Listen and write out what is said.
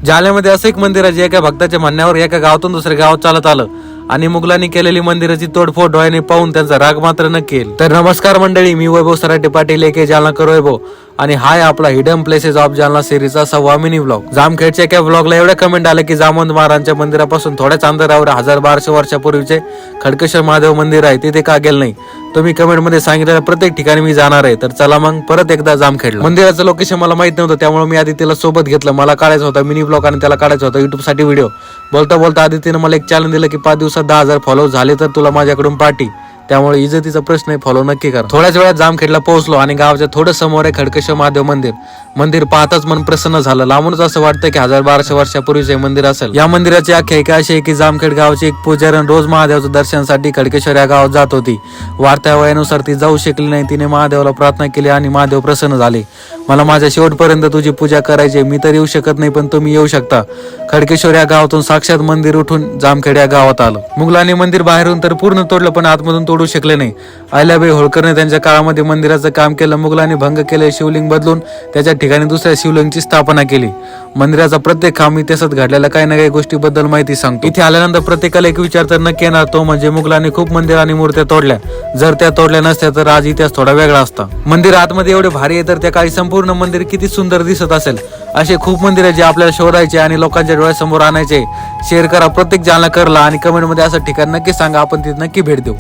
जालन्यामध्ये असं एक मंदिर आहे जे एका भक्ताच्या म्हणण्यावर एका गावातून दुसऱ्या गावात चालत आलं आणि मुघलांनी केलेली मंदिराची तोडफोड डोळ्याने पाहून त्यांचा राग मात्र न केला। तर नमस्कार मंडळी, मी वैभव सराटे पाटील एके जालनाकर वैभव आणि हाय आपला हिडन प्लेसेस ऑफ जालना सिरीजचा 6वा मिनी व्लॉग। जामखेडच्या एका व्लॉगला एवढ्या कमेंट आले की जामवंत महाराजांच्या मंदिरापासून थोड्याच अंतरावर 1200 वर्षापूर्वीचे खडकेश्वर महादेव मंदिर आहे, तिथे का गेलं नाही? तुम्ही कमेंट मध्ये सांगितलेल्या प्रत्येक ठिकाणी मी जाणार आहे। तर चला मग परत एकदा जामखेडला। मंदिराचं लोकेशन मला माहित नव्हतं, त्यामुळे मी आदित्यला सोबत घेतलं। मला काढायचा होता मिनी ब्लॉग आणि त्याला काढायचा होता युट्यूब साठी व्हिडिओ। बोलता बोलता आदित्यने मला एक चॅलेंज दिलं की 5 दिवसात 10,000 फॉलो झाले तर तुला माझ्याकडून पार्टी। त्यामुळे इज्जतीचा प्रश्न आहे, फॉलो नक्की करा। थोड्याच वेळात जामखेडला पोहोचलो आणि गावाच्या थोडं समोर आहे खडकेश्वर महादेव मंदिर। मंदिर पाहताच मन प्रसन्न झालं। लांबूनच असं वाटतं की 1200 वर्षापूर्वीचे मंदिर असेल। या मंदिराची आख्यायिका अशी आहे की जामखेड गावाची एक पुजारी रोज महादेवाच्या दर्शनासाठी खडकेश्वर या गावात जात होती। वाढत्या वयानुसार ती जाऊ शकली नाही। तिने महादेवाला प्रार्थना केली आणि महादेव प्रसन्न झाले। मला माझ्या शेवटपर्यंत तुझी पूजा करायची, मी तर येऊ शकत नाही पण तुम्ही येऊ शकता। खडकेश्वर या गावातून साक्षात मंदिर उठून जामखेड या गावात आलं। मुघलांनी मंदिर बाहेरून तर पूर्ण तोडलं पण आतमधून तोडू शकले नाही। अहिल्याबाई होळकरने त्यांच्या काळामध्ये मंदिराचं काम केलं। मुघलांनी भंग केले, शिवलिंग बदलून त्याच्या ठिकाणी दुसऱ्या शिवलिंगची स्थापना केली। मंदिराचा प्रत्येक काम इतिहासात घडलेल्या काही ना काही गोष्टीबद्दल माहिती सांगतो। इथे आल्यानंतर प्रत्येकाला एक विचार तर नक्की येणार, तो म्हणजे मुघलांनी खूप मंदिर आणि मूर्त्या तोडल्या। जर त्या तोडल्या नसत्या तर आज इतिहास थोडा वेगळा असता। मंदिर आतमध्ये एवढे भारी आहे तर त्या काळी संपूर्ण मंदिर किती सुंदर दिसत असेल। असे खूप मंदिर आहे जे आपल्याला शोधायचे आणि लोकांच्या डोळ्यासमोर आणायचे। शेअर करा प्रत्येक जालनाकरला आणि कमेंट मध्ये असं ठिकाण नक्की सांगा, आपण तिथे नक्की भेट देऊ।